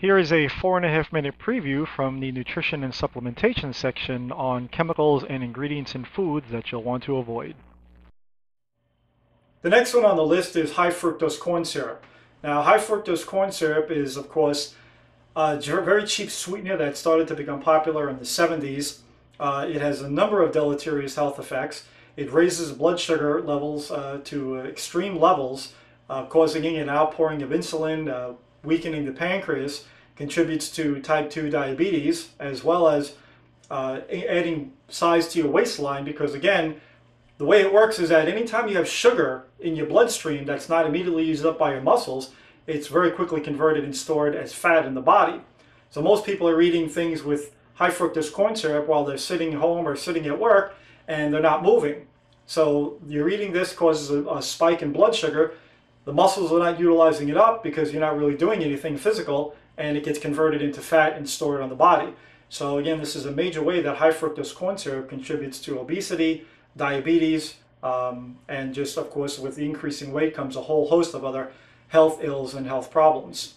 Here is a 4.5 minute preview from the Nutrition and Supplementation section on chemicals and ingredients in foods that you'll want to avoid. The next one on the list is high fructose corn syrup. Now, high fructose corn syrup is, of course, a very cheap sweetener that started to become popular in the 70s. It has a number of deleterious health effects. It raises blood sugar levels to extreme levels, causing an outpouring of insulin, weakening the pancreas, contributes to type 2 diabetes, as well as adding size to your waistline, because again, the way it works is that anytime you have sugar in your bloodstream that's not immediately used up by your muscles, it's very quickly converted and stored as fat in the body. So most people are eating things with high fructose corn syrup while they're sitting home or sitting at work and they're not moving. So you're eating this causes a spike in blood sugar. The muscles are not utilizing it up because you're not really doing anything physical, and it gets converted into fat and stored on the body. So again, this is a major way that high fructose corn syrup contributes to obesity, diabetes, and just, of course, with the increasing weight comes a whole host of other health ills and health problems.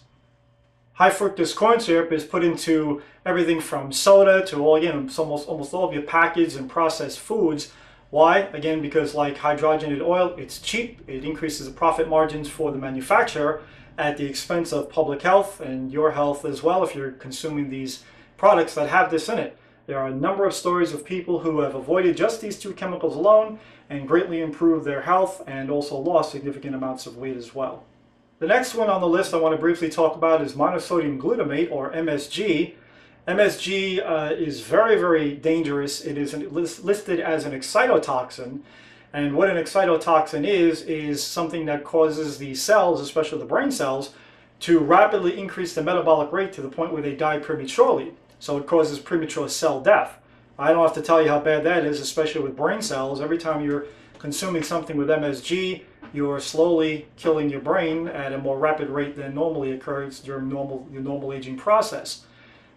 High fructose corn syrup is put into everything from soda to all, again, almost all of your packaged and processed foods. Why? Again, because like hydrogenated oil, it's cheap. It increases the profit margins for the manufacturer at the expense of public health and your health as well if you're consuming these products that have this in it. There are a number of stories of people who have avoided just these two chemicals alone and greatly improved their health and also lost significant amounts of weight as well. The next one on the list I want to briefly talk about is monosodium glutamate, or MSG. MSG is very, very dangerous. It is listed as an excitotoxin. And what an excitotoxin is something that causes the cells, especially the brain cells, to rapidly increase the metabolic rate to the point where they die prematurely. So it causes premature cell death. I don't have to tell you how bad that is, especially with brain cells. Every time you're consuming something with MSG, you're slowly killing your brain at a more rapid rate than normally occurs during your normal aging process.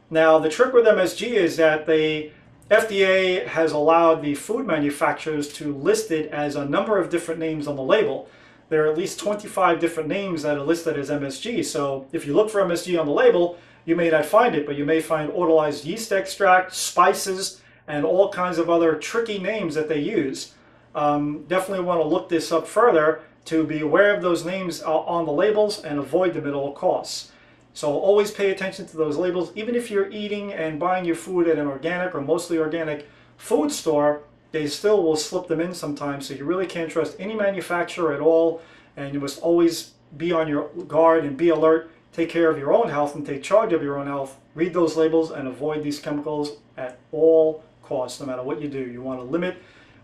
Now, the trick with MSG is that the FDA has allowed the food manufacturers to list it as a number of different names on the label. There are at least 25 different names that are listed as MSG. So if you look for MSG on the label, you may not find it, but you may find autolyzed yeast extract, spices, and all kinds of other tricky names that they use. Definitely want to look this up further to be aware of those names on the labels and avoid them at all costs. So always pay attention to those labels. Even if you're eating and buying your food at an organic or mostly organic food store, they still will slip them in sometimes. So you really can't trust any manufacturer at all. And you must always be on your guard and be alert. Take care of your own health and take charge of your own health. Read those labels and avoid these chemicals at all costs, no matter what you do. You want to limit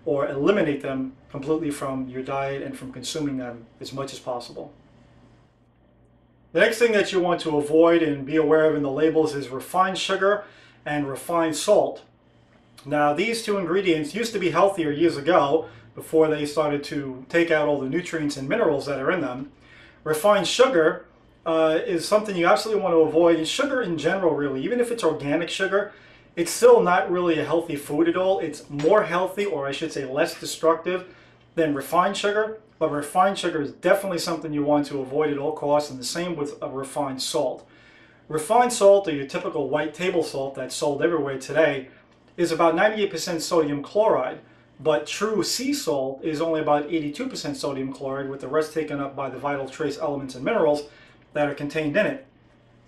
or eliminate them completely from your diet and from consuming them as much as possible. The next thing that you want to avoid and be aware of in the labels is refined sugar and refined salt. Now, these two ingredients used to be healthier years ago before they started to take out all the nutrients and minerals that are in them. Refined sugar is something you absolutely want to avoid. And sugar in general, really, even if it's organic sugar, it's still not really a healthy food at all. It's more healthy, or I should say less destructive, than refined sugar. But refined sugar is definitely something you want to avoid at all costs, and the same with a refined salt. Refined salt, or your typical white table salt that's sold everywhere today, is about 98% sodium chloride, but true sea salt is only about 82% sodium chloride, with the rest taken up by the vital trace elements and minerals that are contained in it.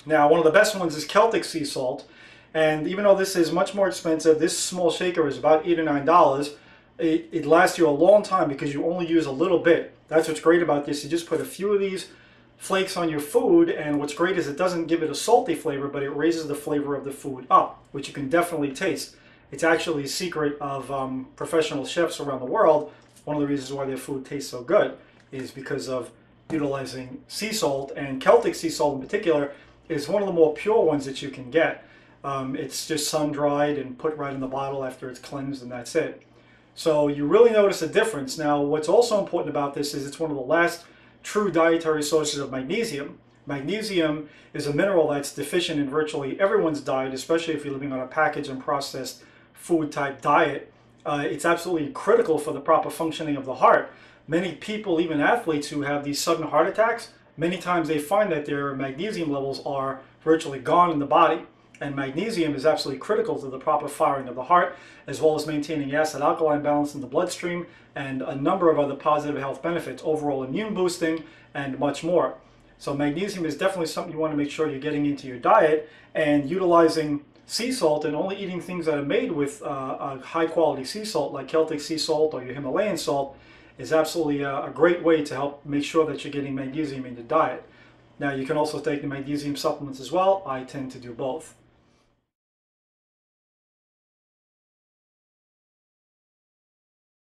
Now, one of the best ones is Celtic sea salt, and even though this is much more expensive, this small shaker is about $8 or $9, it lasts you a long time because you only use a little bit. That's what's great about this. You just put a few of these flakes on your food, and what's great is it doesn't give it a salty flavor, but it raises the flavor of the food up, which you can definitely taste. It's actually a secret of professional chefs around the world. One of the reasons why their food tastes so good is because of utilizing sea salt, and Celtic sea salt in particular is one of the more pure ones that you can get. It's just sun-dried and put right in the bottle after it's cleansed, and that's it. So you really notice a difference. Now, what's also important about this is it's one of the last true dietary sources of magnesium. Magnesium is a mineral that's deficient in virtually everyone's diet, especially if you're living on a packaged and processed food type diet. It's absolutely critical for the proper functioning of the heart. Many people, even athletes who have these sudden heart attacks, many times they find that their magnesium levels are virtually gone in the body. And magnesium is absolutely critical to the proper firing of the heart, as well as maintaining acid-alkaline balance in the bloodstream, and a number of other positive health benefits, overall immune boosting, and much more. So magnesium is definitely something you want to make sure you're getting into your diet, and utilizing sea salt and only eating things that are made with a high-quality sea salt, like Celtic sea salt or your Himalayan salt, is absolutely a great way to help make sure that you're getting magnesium in your diet. Now, you can also take the magnesium supplements as well. I tend to do both.